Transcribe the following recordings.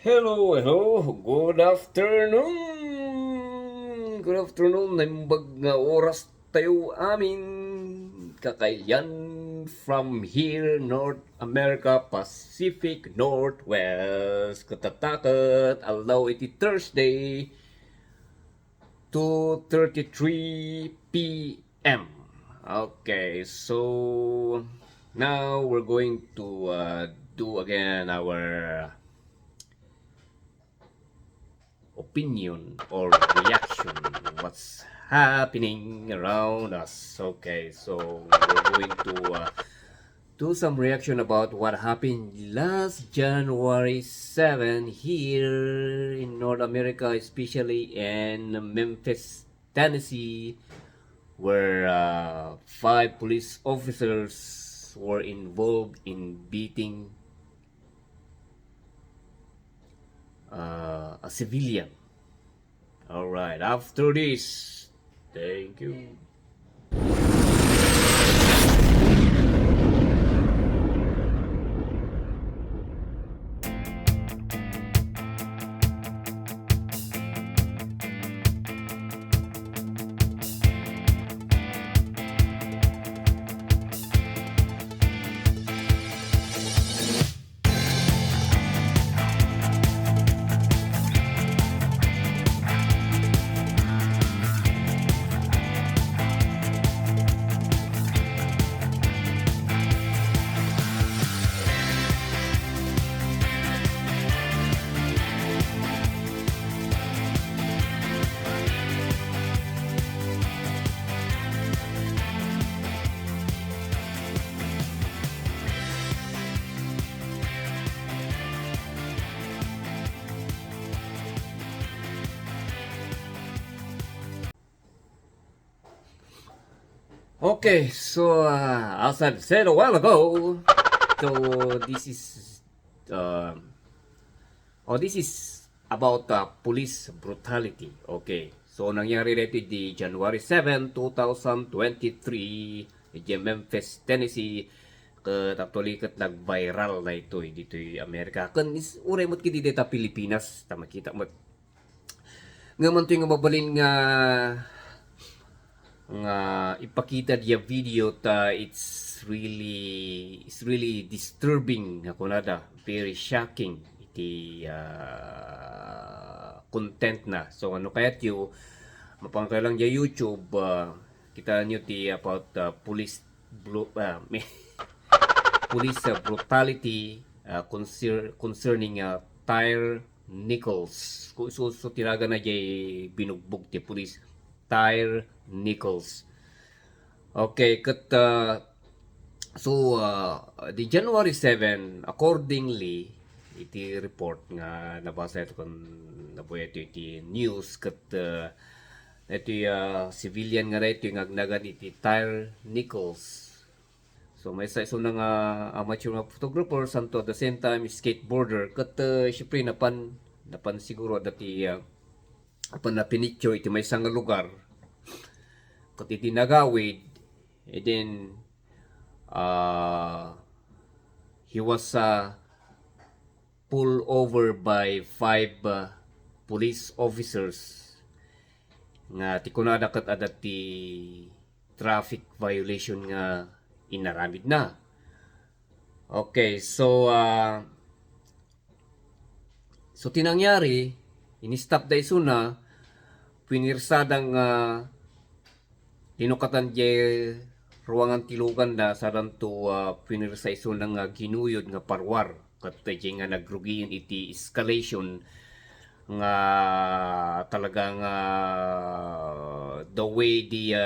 Hello, hello. Good afternoon. Good afternoon. Naimbag nga oras tayo amin. Kakayan from here, North America, Pacific Northwest. Katatakat. Allow it Thursday, 2:33 p.m. Okay, so now we're going to do again our opinion or reaction what's happening around us. Okay, so we're going to do some reaction about what happened last January 7 here in North America, especially in Memphis, Tennessee, where five police officers were involved in beating a civilian. All right, after this, thank you. Okay, so as I've said a while ago, so this is uh, this is about police brutality. Okay, so nangyari dito di January 7, 2023 di Memphis, Tennessee. Actually kat nag-viral na ito dito yung Amerika. Kan is uray mo't kiti dito Pilipinas, ta makita mo. Nga man ito yung mabalin nga ipakita dia video ta it's really disturbing nga kunada, very shocking iti content na. So ano kaya tiyo mapangkay lang dia YouTube, kita nyo ti about police police brutality concerning Tyre Nichols. So tiraga na jay binugbog ti police Tyre Nichols. Okay, the January 7 accordingly iti report nga nabasa ito kung nabuya iti news iti civilian nga ito yung agnagan iti Tyre Nichols. So may sa iso na nga amateur nga photographer santo at the same time skateboarder syempre napan siguro dati apan na pinicture iti may isang lugar kat iti nagawid and then he was pulled over by five police officers nga ti kunada kat adat ti traffic violation nga inaramid na. Okay, so tinangyari ini-stop da isuna pinirsadang tinukatan je ruangan tilugan na saranto pinirsa isuna nga ginuyod nga parwar kat nga nagrugiin iti escalation nga talagang the way the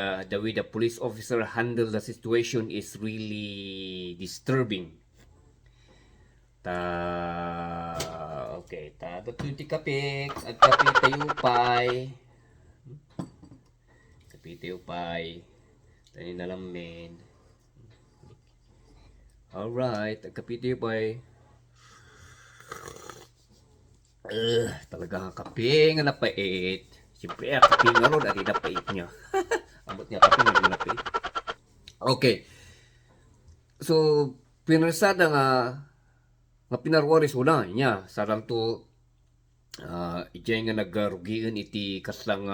police officer handled the situation is really disturbing. Okay, datu ti kapik at kapi tayo pay tani na lang men. Alright, kapi tayo pay. Talaga kape nga napait. Siyempre, kape nga ron, ari napait niya. Abot niya kape nga napait. Okay. So, pinarsada nga pinarwaris una niya. Sarang to ijay nga nagarugian iti kaslang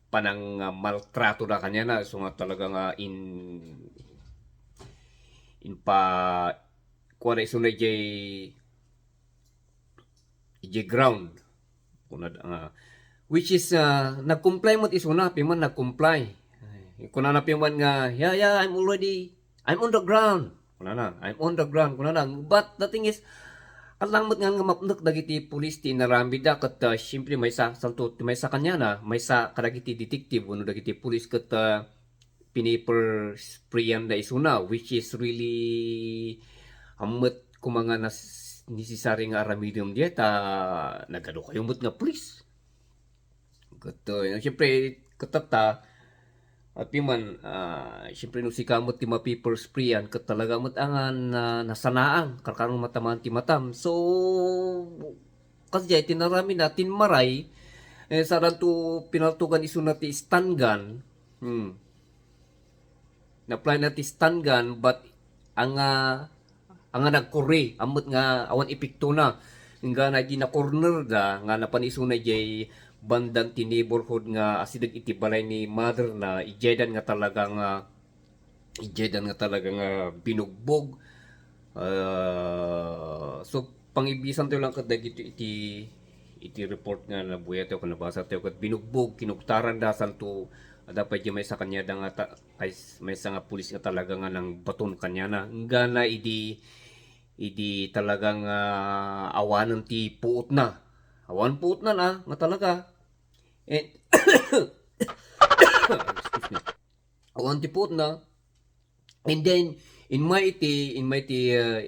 panang maltrato na kanya na so nga talaga nga in pa kuha na iso na ijay ground kuna which is nag-comply mo iso na piman nag-comply kuna na piman nga yeah I'm on the ground kuna na I'm on the ground kuna na but the thing is alamot nga nga mapnuk dagiti pulis ti narami da ket siyempre may sa salto may sa kanya na may sa kadagiti detective uno dagiti pulis ket piniper sprayan da isuna which is really amot kumanga nas necessary nga remedium dieta nagado kayo mut nga pulis ket siyempre ketata at piman, siyempre nung si kamot ti ma-paper sprayan, kat talaga mo't angan nasanaang, karkarong matamaan ti matam. So, kasi tinarami natin maray, saran to pinaltugan iso na ti stun gun, na-apply na ti stun gun, but ang nagkuri, amot nga awan epekto na, nga na di na corner da, nga napaniso na jay bandang ti neighborhood nga asidag iti balay ni mother na ijedan nga talagang binugbog so pangibisan tayo lang kadag iti report nga nabuya tayo kung nabasa tayo kat binugbog kinuktaran dasan to dapat yung may sa kanya da nga kay may sa nga pulis nga talaga nga ng baton kanya na nga na idi talagang awanan ti puot na awan puot na nga talaga. And excuse me. Awan ti puot na. And then in my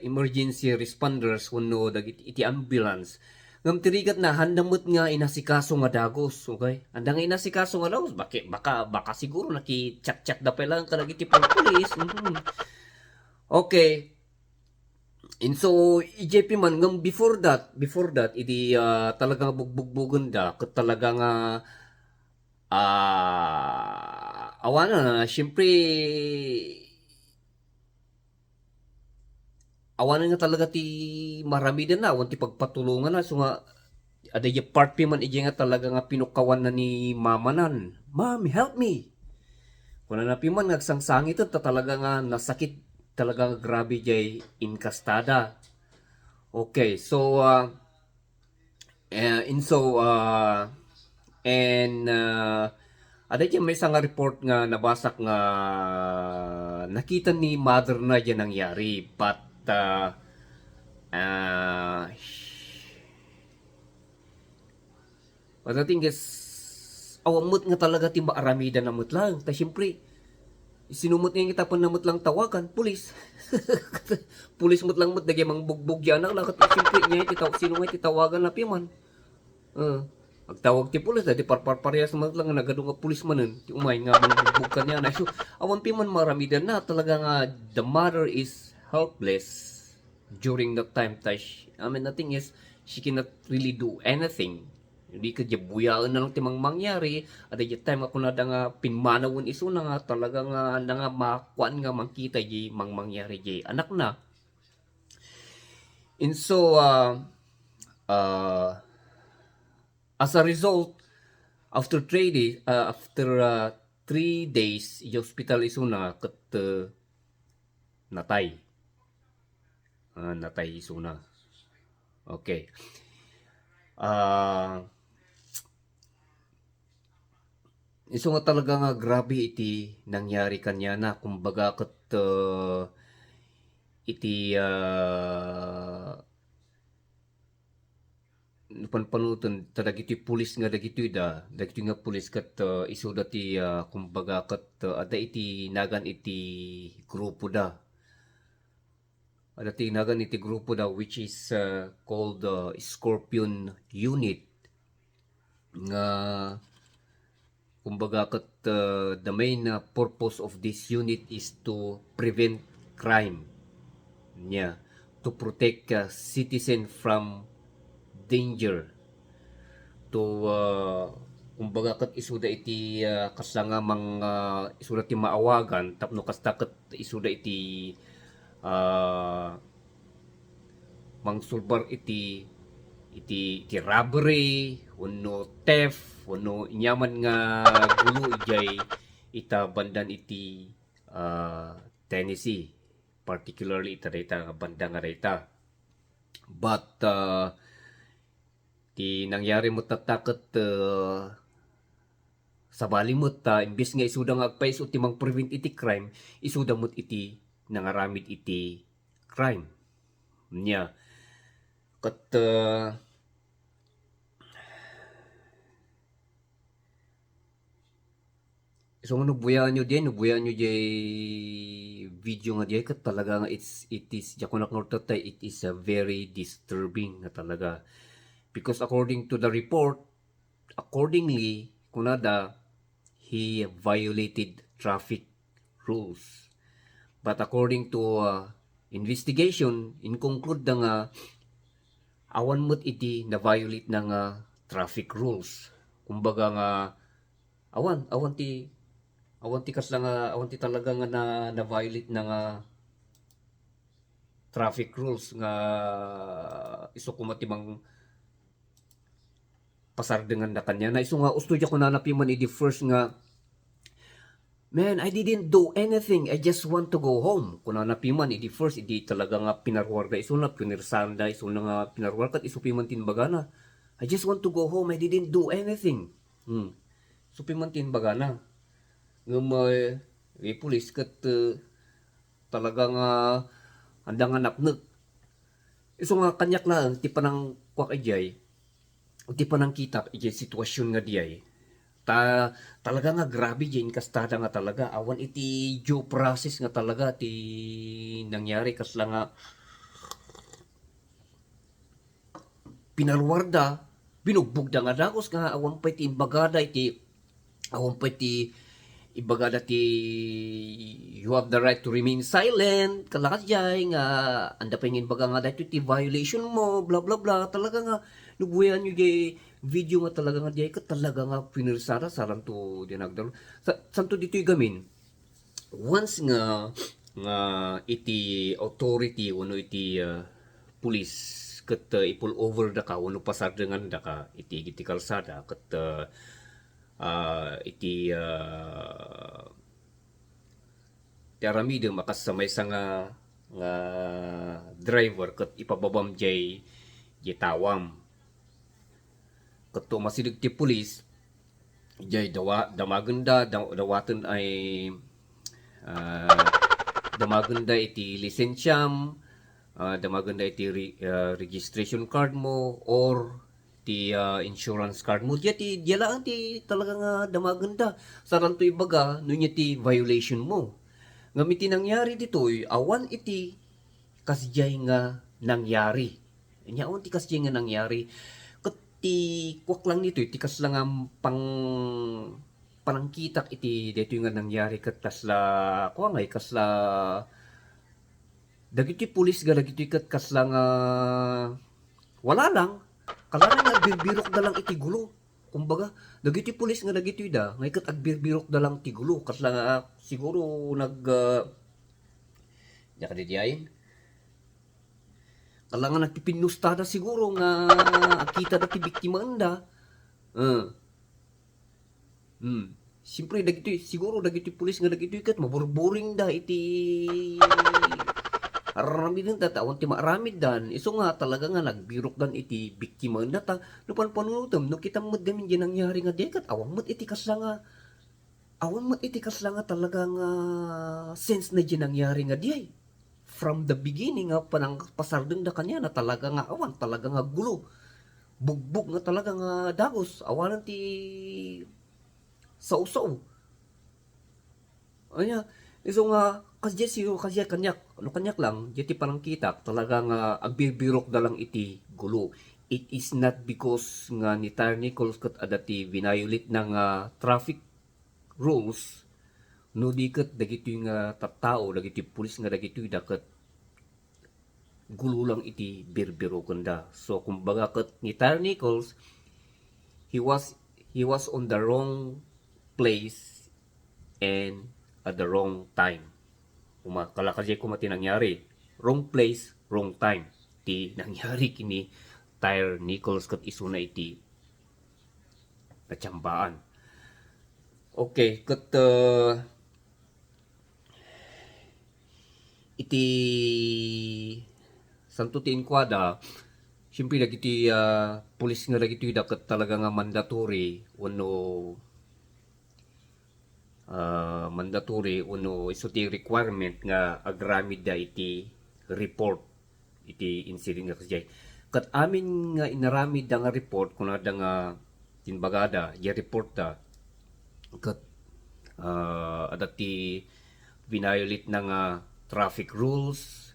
emergency responders wenno dagiti iti ambulance ngam tirigat na handamot nga inasikaso nga dagos okay andang inasikaso nga dagos baka siguro naki-chat da pa lang kadagiti pulis okay. And so EJP man ngam before that idi talagang bugbugbugon da ket talagang awana na syempre awanan nga talaga ti marami din na awan ti pagpatulungan na so nga ada yung part man ije nga talaga nga pinukawan na ni mama nan mom help me kuna na piman nagsangsang ito talaga nga nasakit talaga nga grabe jay inkastada okay so ada dyan may isang report nga nabasak nga nakita ni mother na dyan nangyari but but the thing is awamot nga talaga ti maaramida na mut lang ta syempre sinumot nga kita pa namot lang tawagan pulis pulis mut lang mut dagi mang bugbog yan ang lakat syempre niya sino nga titawagan na piman magtawag ti pulis di parehas man lang nagado nga pulis manen ti umay nga mangbug kanya na so awan pi man maramidan na talaga nga the mother is helpless during that time tash I mean nothing is she cannot really do anything hindi ka buyaan na lang ti mangyari at the time ako na nga pinmanawon iso na nga talaga nga makuan nga makita di mangyari di anak na and so as a result, after 3 days, i-hospital iso na kat natay. Natay iso na. Okay. Iso nga talaga nga grabe iti nangyari kanya na kumbaga kat iti panpanutan dagiti pulis nga dagiti nga pulis kat isu dati kumbaga kat ada iti nagan iti grupo da ada ti nagan iti grupo da which is called Scorpion Unit nga kumbaga kat the main purpose of this unit is to prevent crime niya to protect citizen from danger to kumbaga kat isuda iti kasanga isuda ti maawagan tapno kasta kat isuda iti mangsulbar iti robbery wenno theft wenno inyaman nga gulo ijay ita bandan iti Tennessee, particularly ita dayta nga banda nga dayta. But ti nangyari mo tataket sa balimot imbes nga isuda nga agpais ti mang prevent iti crime, isuda mo't iti nangaramid iti crime nya ket so nubuyan nyo jay video nga diay ket talaga nga it is jakunak nortatay, it is a very disturbing nga talaga, because according to the report, accordingly kunada he violated traffic rules, but according to investigation in conclude nga awan mo't iti na violate ng traffic rules, kumbaga nga awan ti kasla nga awan ti talaga nga na violate ng traffic rules nga isu kumatibang pasardengan na kanya na isu nga ustudya ko nanapi man idi first nga, man, I didn't do anything, I just want to go home. Kung nanapi man idi first idi talaga nga pinarwarda isu na pinirsanda isu na nga pinarwarda kat isu piman tinbaga na, I just want to go home, I didn't do anything. Isu piman tinbaga na nga may pulis kat talaga nga andang nga napnag isu nga kanyak na ti panang kwak ijay ti panang kita ijay sitwasyon nga diyay talaga nga grabe dyan kastada nga talaga awan iti due process nga talaga ti nangyari kasla nga pinalwarda binugbugda nga dagos nga awan pa iti imbagada iti awan pa iti ibagada ti you have the right to remain silent kalakas jay nga anda pa yung baga nga dahito ti violation mo bla bla bla talaga nga nubuyan nyo jay video nga talaga nga jay ka talaga nga pinirsara saran to dinagdaro santo dito'y gamin once nga iti authority uno iti police kat ipull over da ka uno pasardengan da ka iti kalsada kat iti tiaramide makasamay sa nga driver kat ipababam jay tawam kat masidig ti pulis jay damaganda dawaten ay damaganda iti lisensyam damaganda iti registration card mo or ti insurance card mo diya lang ti talaga nga damaganda saran to ibaga no niya ti violation mo ngam iti nangyari ditoy awan iti kasjay nga nangyari awan ti kasjay nga nangyari ket ti kwak lang nito iti kasla nga panangkitak iti dito nga nangyari ket kasla kuangay kasla dagiti pulis ga dagiti ket kasla nga wala lang kalaran nga birbirok da lang iti gulo. Kumbaga, dagiti pulis nga dagiti da, ngay kat agbirbirok da lang iti gulo. Kasla nga siguro diya ka diyayin. Kala nga nagpipinustada siguro nga akita da ti biktima da. Siyempre dagiti siguro dagiti pulis nga dagiti kat maburburing da iti aramid din tatawan ti maaramid dan iso nga talaga nga nagbirok dan iti biktima na ta no panunutom no kita mo gamin di nangyari nga dekat awang mat iti kasla nga talaga nga sense na di nangyari nga di from the beginning nga panang pasardeng da kanya na talaga nga awan talaga nga gulo bugbog nga talaga nga dagos awanan ti sausaw anya iso nga kasi kanyak lang jeti parang kita talaga nga agbibirok da lang iti gulo. It is not because nga ni Tar Nichols kat adati violate ng traffic rules no di kat dagiti nga tattao dagiti pulis nga dagiti dakat gulo lang iti birbirokan da. So kumbaga kat ni Tar Nichols he was on the wrong place and at the wrong time. Kalakasya kumati nangyari. Wrong place, wrong time. iti nangyari kini Tyre Nichols ket isuna iti natsambaan. Okay, ket iti santo ti inkwada, siyempre dagiti pulis nga dagiti daket talaga nga mandatory uno iso ti requirement nga agramid da iti report iti incident nga kasjay. Kat amin nga inaramid da nga report kuna da nga tinbagada, ya report da kat adati violate na nga traffic rules,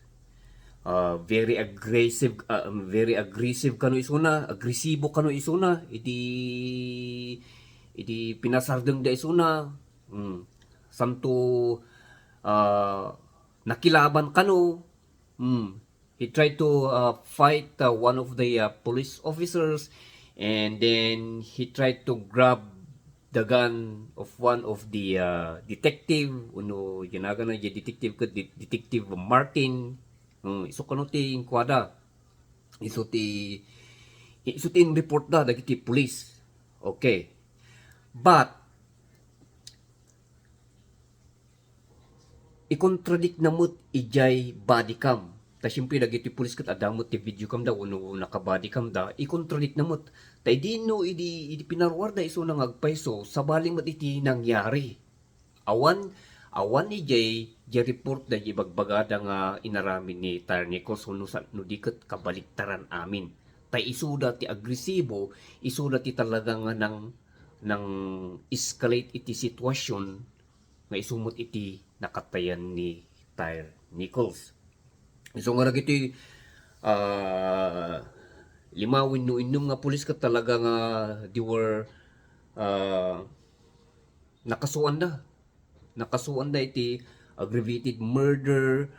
very aggressive kano isuna, agresibo kano isuna, iti pinasardeng da isuna, santo nakilaban kano, he tried to fight one of the police officers, and then he tried to grab the gun of one of the detective, uno ginaga na detective ka detective Martin. Iso kano ti inkwada, iso ti report da dagiti police. Okay, but i-contradict namut ijay body cam. Ta siyempre dagiti pulis ket adamot ti video cam da uno naka-body cam da, i-contradict namut. Ta idino idi pinarwar da iso nang agpayso sabaling mat iti nangyari. Awan ni jay report da ibagbagada nga inaramin ni Tyre Nichols no diket kabaliktaran amin. Ta isuda ti agresibo, isuda ti talaga nga nang escalate iti sitwasyon nga isumot iti nakatayan ni Tyre Nichols. So nga nagiti limawin no inom nga pulis ka talaga nga they were nakasuan da iti aggravated murder,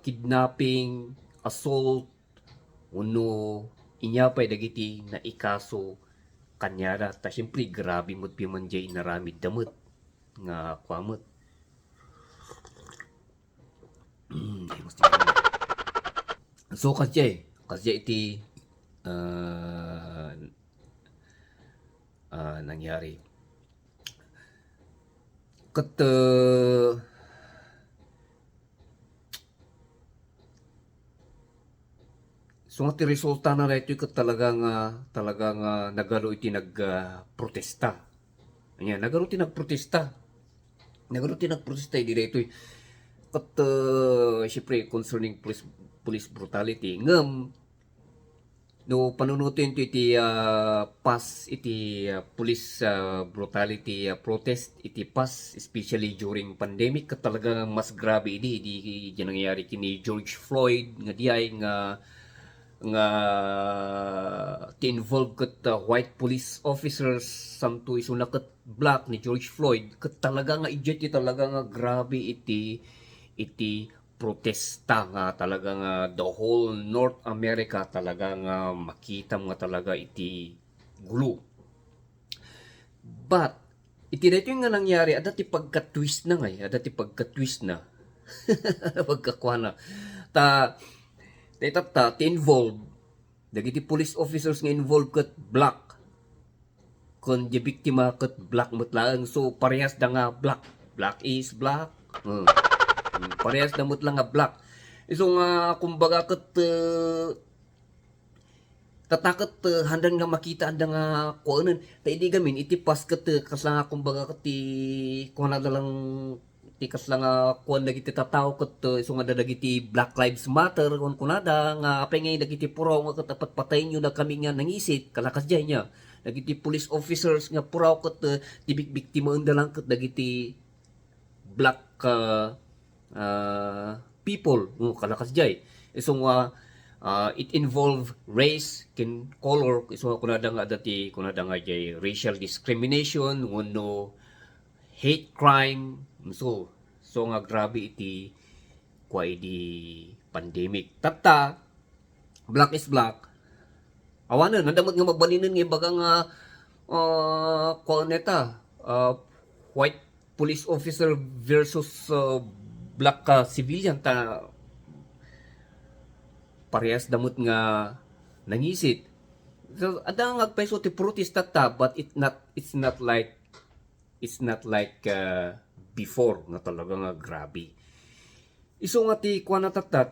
kidnapping, assault, uno inyapay dagiti na ikaso kanyada. Ta siyempre grabe mo't pimanjay inaramid damot nga kwamot. So kasya iti nangyari. Kat so nga ti resulta na ito kat talagang nagaro iti nagprotesta. Nagaro ti nagprotesta iti dito. Kat siyempre concerning police brutality ngem no panunutin iti past iti police brutality protest iti past, especially during pandemic, kat talaga mas grabe di nangyayari kini George Floyd nga diay nga ti-involve kat white police officers samto isuna kat black ni George Floyd. Kat talaga nga iti talaga nga grabe iti protesta nga talaga nga the whole North America talaga nga makita nga talaga iti gulo. But iti dito nga nangyari adati pagka-twist na pagkakuha na ta involve dagiti police officers nga involved kat black kon di biktima kat black mutlaang, so parehas da nga black is black, parehas da mutlang nga black. So nga kumbaga kat tatakot handang nga makita anda nga kuanan ta idi gamin iti pas kat kasla nga kumbaga kat ti kuana dalang ti kasla nga kuan dagiti tataw kat iso nga dagiti Black Lives Matter kon kunada nga apengay dagiti puraw nga kat apat patayin nyo na kami nga nangisit kalakas diay nya dagiti police officers nga puraw kat tibik biktima anda lang kat dagiti black people kalakas diay. Iso nga it involve race, color, iso kunada nga jay racial discrimination, no hate crime. So nga grabe iti pandemic. Tata black is black. Awanan nadamot nga magbalinin nga baga nga white police officer versus black civilian ta parehas damot nga nangisit. So ada nga agpaiso ti protest ta, but it's not like before nga talaga nga grabe. Iso nga ti kuan na tata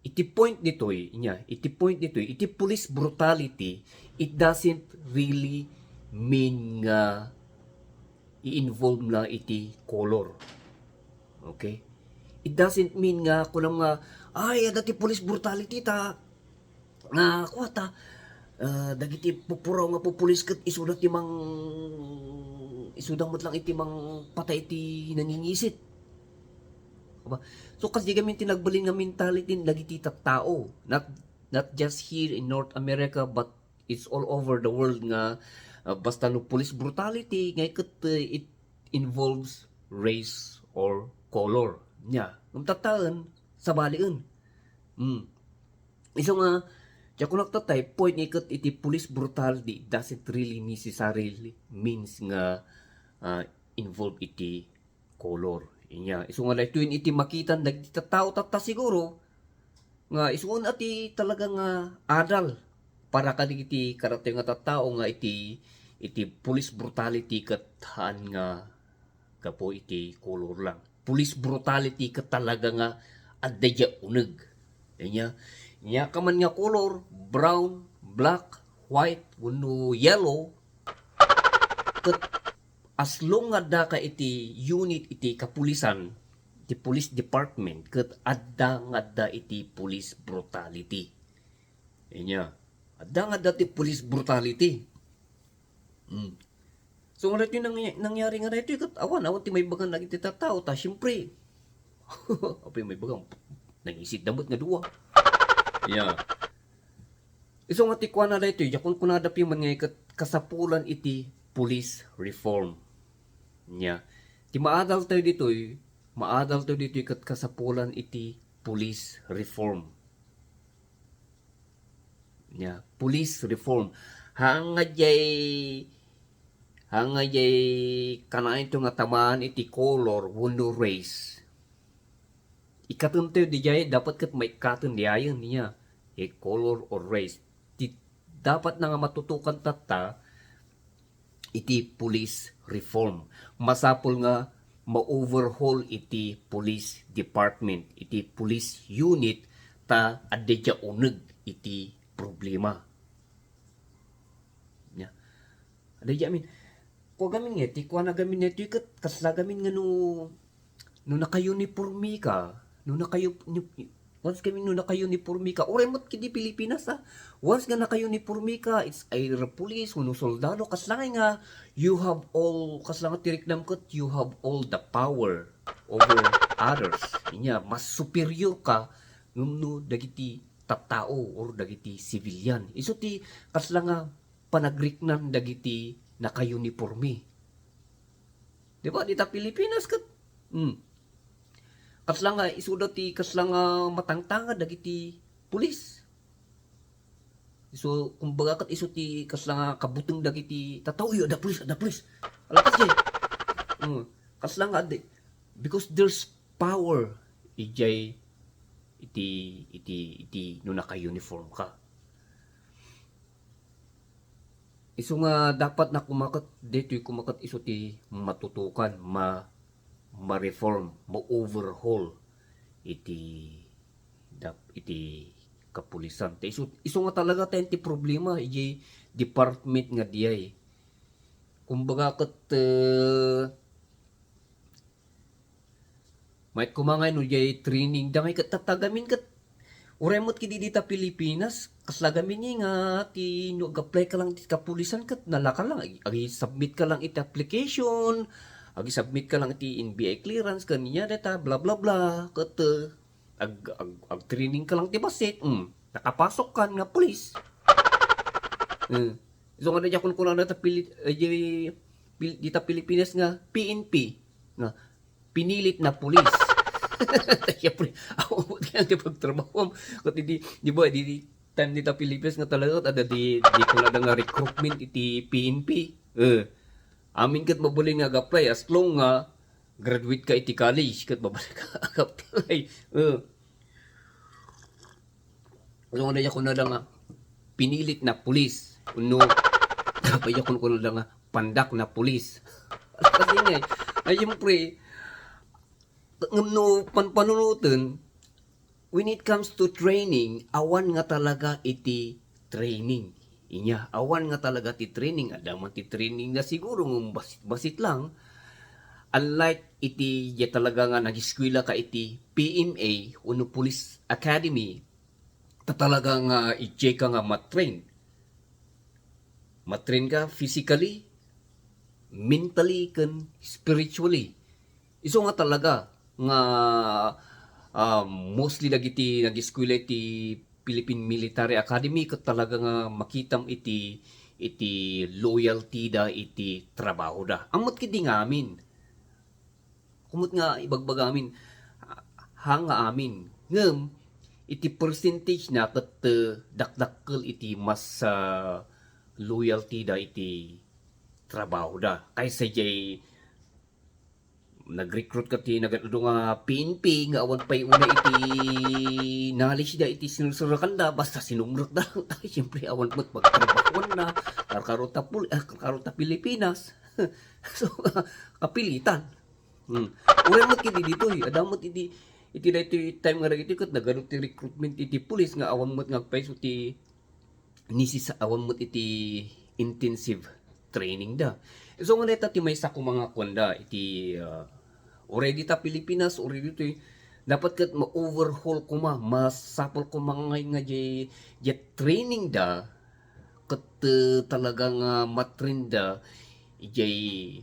iti point ditoy iti police brutality, it doesn't really mean nga i-involve na iti color. Okay? It doesn't mean nga kuno nga ay dati police brutality ta nga kuwata dagiti pupuraw nga po police ket isudat ti mang isudang met lang iti mang patay iti nangingisit. Diba? So kasi gamin tinagbalin nga mentality dagiti tattao, not just here in North America but it's all over the world nga basta no police brutality nga it involves race or color nya ngam tataan sa balian. Iso nga kaya kung nagtatay point nga iti police brutality doesn't really necessarily means nga involve iti color inya. Iso nga like tuwin iti makitan dagiti tattao tata siguro nga isuon ati talaga nga adal para kadigiti karate nga tattao nga iti police brutality ket haan nga kapo iti color lang. Police brutality ket talaga nga adda uneg. Inya ka man nga color brown, black, white, wenno yellow ket as long adda ka iti unit iti kapulisan, iti police department ket adda iti police brutality. Inya, adda ti police brutality. So nga ito nangyari nga ito ket awan ti may bagang nagiti tattao ta syempre. Apay may bagang nangisit damot nga duwa. Yeah. Iso nga ti kuan na ito yakon kunada pi man nga kasapulan iti police reform. Nya, ti maadal tayo dito ket kasapulan iti police reform. Nya, police reform. Hangad jay kanain to nga tamaan iti color wenno race. Ikatun tayo di jay dapat ket may katun di ayon niya. Color or race. Dapat na nga matutukan tata iti police reform. Masapol nga ma-overhaul iti police department, iti police unit ta adda uneg iti problema. Nya. Adda ko gamin nga ti kuan na gamin neto ket kasla gamin nga no naka-uniforme ka, once kami no naka-uniforme ka, oray mat kidi Pilipinas ha. Once nga naka-uniforme ka, it's either police, kuno soldado, kaslang nga you have all, kaslang nga tiriknam ket you have all the power over others. Inya, mas superior ka no dagiti tattao or dagiti civilian. Isu ti kaslang nga panagriknan dagiti naka-uniforme. Diba? Dita Pilipinas ket kaslang nga isuda ti kaslang matangtanga dagiti pulis. So kumbaga ket isu ti kaslang kabuteng dagiti tattao yo ada pulis. Alakas jay. Kaslang nga because there's power iti no naka-uniform ka. Isu nga dapat na kumakat isu ti matutukan ma-reform, ma-overhaul iti kapulisan. Isu nga talaga tayo ti problema iti department nga diyay. Kumbaga ket may kumangay no jay training dangay ket tatagamin ket uremot kidi dita Pilipinas kaslagamin ni nga ti no apply ka lang ti kapulisan ket nalaka lang agi submit ka lang iti application, agi submit ka lang iti NBI clearance kaniya data bla bla bla ket ag training ka lang ti basit nakapasok ka nga pulis. So nga dya kun data dita Pilipinas nga PNP nga pinilit na pulis. Siyempre, ako di pagtrabaho. Kasi di ba, di time dita Pilipinas nga talaga, ada di ko na nga recruitment iti PNP. Amin kat mabuli nga apply as long nga graduate ka iti college kat mabalik ka apply. So nga ko na lang nga pinilit na pulis. Uno kapaya ko na lang nga pandak na pulis. Kasi nga ay siyempre no panunutan when it comes to training, awan nga talaga iti training. Inya, awan nga talaga ti training. Adaman ti training na siguro ng basit-basit lang. Unlike iti ya talaga nga nag-eskwela ka iti PMA, uno Police Academy, ta talaga nga i-check ka nga matrain. Matrain ka physically, mentally, kan spiritually. Iso nga talaga nga mostly dagiti nag-eskwela iti Philippine Military Academy ket talaga nga makitam iti loyalty da iti trabaho da. Amot kiti ngamin. Kumot nga ibagbagamin hang nga amin. Ngem iti percentage na ket dakdakkel iti mas loyalty da iti trabaho da. Kaysa jay nag-recruit ka ti nagado nga PNP nga awan pay una iti knowledge da iti sinusurakan da basta sinumrot da lang tayo siyempre awan mo't magtrabaho na karkarota Pilipinas. So kapilitan. Uri mo kiti dito adamot iti dito time nga iti ket nagano ti recruitment iti pulis nga awan mo't ngagpaiso ti nisis awan mo't iti intensive training da. So nga neta ti maysa ko mga kwanda iti already ta Pilipinas already dito dapat ket ma-overhaul ko masapol ko mga nga training da ket talagang matrain da jay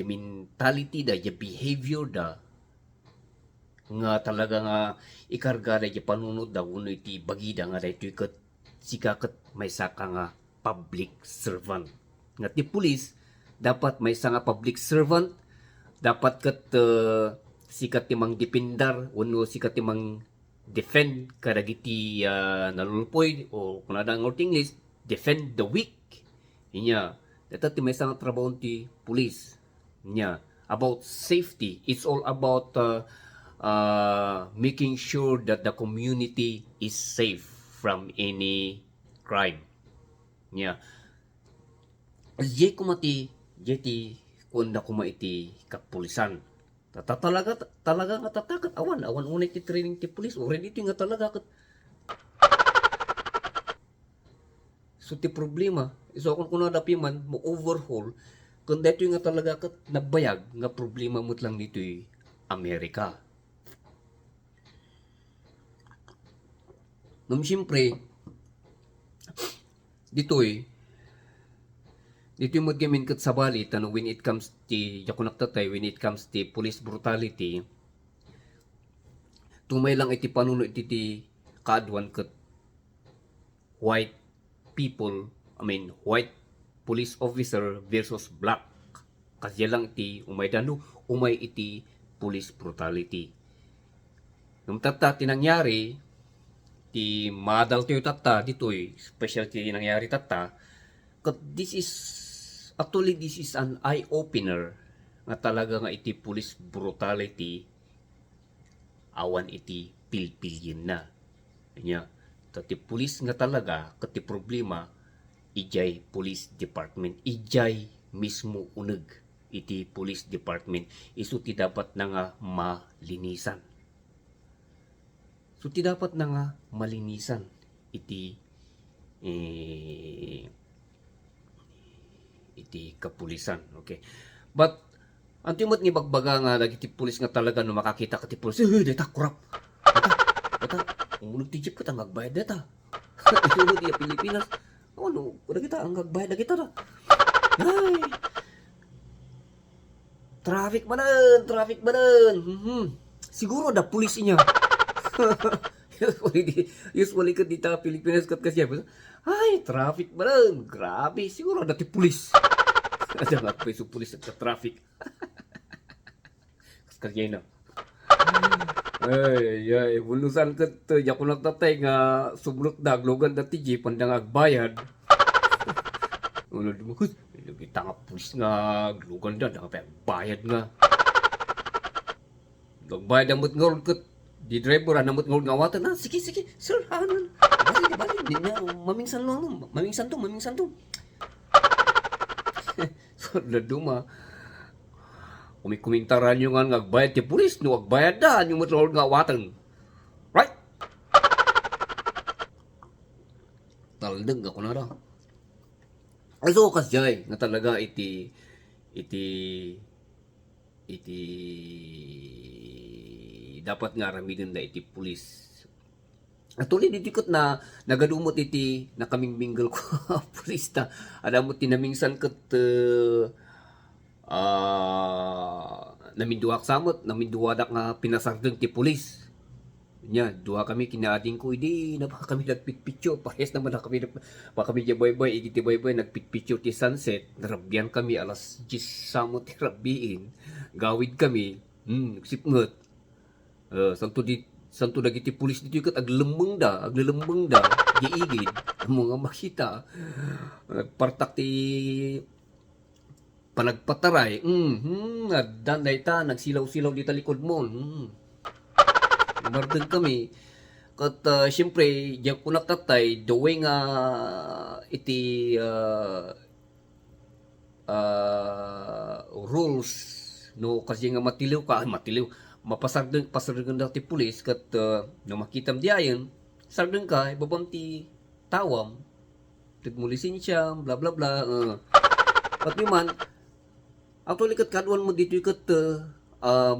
mentality da behavior da nga talaga nga ikarga da panunod da uno iti bagida nga daytoy ket sikaket maysa ka nga public servant. Nga ti pulis dapat maysa nga public servant dapat ket sikat ti mang dipindar uno sikat ti mang defend kadagiti nalulpoy o kunada nga English defend the weak. Inya data ti maysa nga trabaho ti pulis nya about safety. It's all about making sure that the community is safe from any crime. Nya jay kunda kuma iti kapulisan talaga nga tatakat awan unay ti training ti pulis already ti nga talaga kat so ti problema iso kung kuno dapi man mo overhaul kun dito nga talaga kat nabayag nga problema mo't lang dito Amerika. Nung siyempre dito mo gamin kat sa balit when it comes when it comes to police brutality tumay lang iti panuno iti kaadwan kat white people white police officer versus black kasi lang iti umay iti police brutality nung tinangyari ti madal tayo ditoy special ti nangyari kat this is an eye-opener nga talaga nga iti police brutality awan iti pilpilyin na. Nya, ti police nga talaga kat ti problema ijay police department. Ijay mismo uneg iti police department. Isu ti dapat na nga malinisan. So ti dapat na nga malinisan iti kapulisan. Okay. But ang timot ni bagbaga nga dagiti pulis nga talaga no makakita ka ti pulis, data kurap. Data, umulog ti jeep ka tang magbayad data. Isulod ti Pilipinas. Ano, kuda kita ang magbayad na kita na. Ay. Traffic manan. Siguro da pulis niya. Usually ka dito Pilipinas kat kasi ay, traffic manan. Grabe, siguro da ti pulis. Ada nga pa yung pulis at traffic. Kasi na. Ay, bulusan ka ito. Diyan ko nagtatay nga sublot na aglogan na tiji pandang agbayad. Ulod mo, kita nga pulis nga aglogan na, bayad nga. Nagbayad ang nga kat Di driver namot ngawatan na, sige sige sir, hanan balik di na mamingsan lang, mamingsan to. So laduma kumentaran yung nga nagbayad ti pulis no agbayad da yung motor ngawatan, right? Taldag ako na ra. Also kasjay nga talaga iti dapat nga ramidin da iti pulis. Atuloy didikot na nagadumot iti nakaming mingle ko pulis ta. Ada mo tinamingsan ket naminduak samot, naminduwadak nga pinasardeng ti pulis. Nya, duha kami kinaading ko, hindi na pa kami nagpitpityo. Parehas naman na kami, pa kami dyan boy-boy, ikiti boy-boy, nagpitpityo ti sunset. Narabyan kami, alas 10 samot ti rabiin. Gawid kami, sipngot. Santo dagiti pulis dito kat aglemeng da, giigid, ang mga makita. Nagpartak ti panagpataray, dan dayta, nagsilaw-silaw di talikod mo, Mardag kami. Kat siyempre, diyan ko nakatay, the way nga iti rules, no, kasi nga matiliw, mapasardan dati pulis, kat no makitam diayon, sardan ka, ibabang ti tawam, tigmulisin siya, bla bla bla, Pati man, actually kat kaduan mo dito kat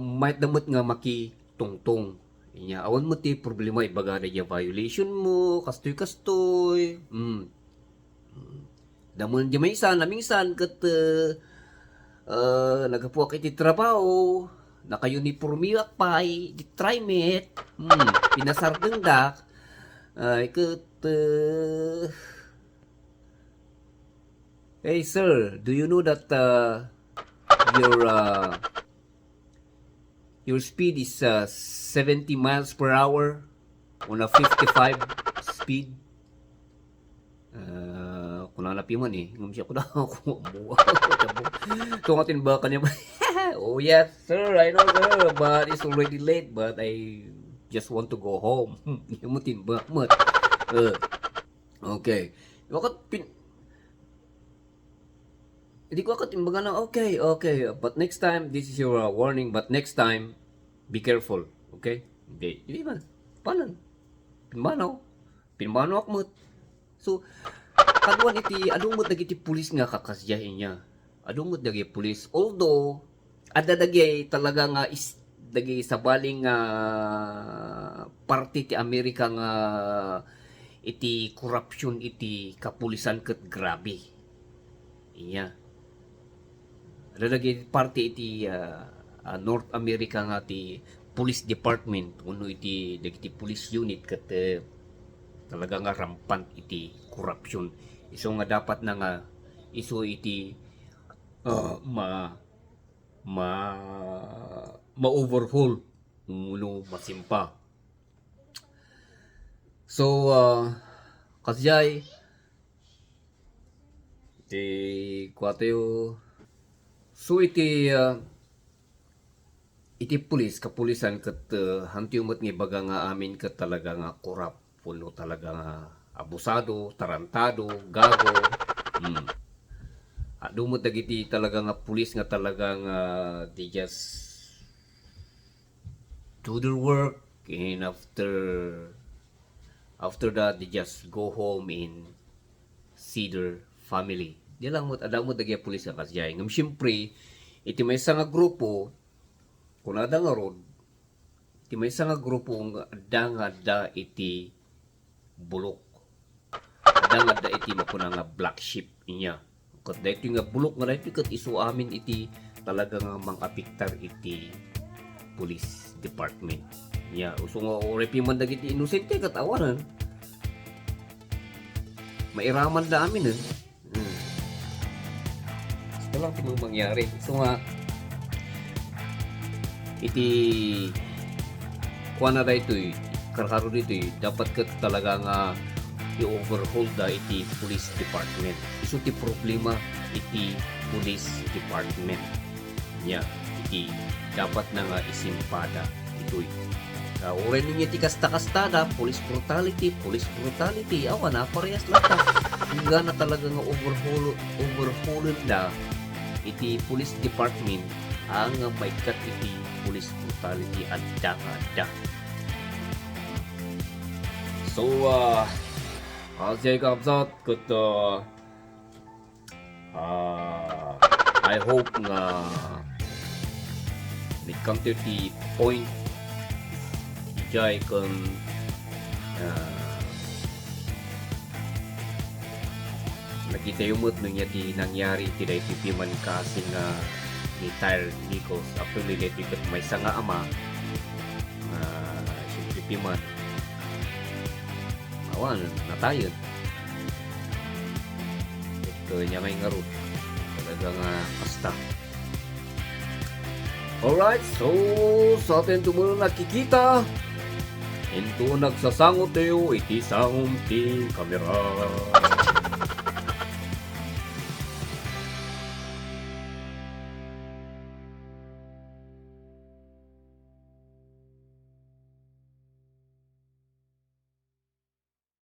might damot nga maki tungtong. Inya awan mo ti problema ibaga na violation mo, kastoy. Damon di minsan kat nagapuak iti trabaho, naka-uniformiwak pay, di trimate, pinasardeng dak, kat hey sir, do you know that your speed is 70 miles per hour on a 55 speed? Kung nanapi man ngum siya ko na ako mo. So ngatin ba kanya ba? Oh yes sir, I know sir, but it's already late, but I just want to go home. Yamutin ba mat? Okay. Hindi ko timbangan na, okay, but next time, this is your warning, but next time, be careful, okay? Hindi man, paano? Pinmanaw akmot. So, kaduan iti, adumot dagiti pulis nga kakasyahin niya. Adumot dagiti pulis, although, ada dagay talaga nga dagay sa baling party ti Amerika nga iti corruption iti kapulisan ket grabe. Iya. Lalagay party iti North America nga ti police department uno iti dagiti police unit ket talaga nga rampant iti corruption. Iso nga dapat na nga iso iti ma-overhaul uno masimpa. So kasjay ti kuatayo. So iti kapulisan ket hantiumot nga baga nga amin ket talaga nga korap, puno talaga nga abusado, tarantado, gago. Dumot dagiti talaga nga pulis nga talaga nga they just do their work, and after that they just go home and see their family. Di lang mo adamot dagi pulis nga kasjay. Ngam syempre iti maysa nga grupo kun ada nga road, iti maysa nga grupo nga da iti bulok. Ada da iti makuna nga black sheep inya. Ket da iti nga bulok nga daytoy ket isu amin iti talaga nga mangapiktar iti police department. Nya uso nga orepi man dagiti inosente ket awanan. Mairaman da amin ito lang timang mangyari. So nga iti kuha na ito'y karkaro dito'y dapat ka talaga nga i-overhaul da iti police department. Iso ti problema iti police department nya iti dapat na nga isimpada ito'y Uray ninyo ti kasta-kastada, police brutality, awa na, parehas lang ta. Hingga na talaga nga overhaul na iti police department ang may kat iti police brutality at da. So, asya kapsat, kat, I hope nga may come to the point jay kung nakita yung mood nung di nangyari tidak ipipiman kasi nga ni Tyre Nichols actually dito may sanga ama ipipiman awan natayon ito niya may ngarot talagang kasta. Alright, so sa atin tumulong nakikita ito nagsasangot tayo iti sa umting kamera.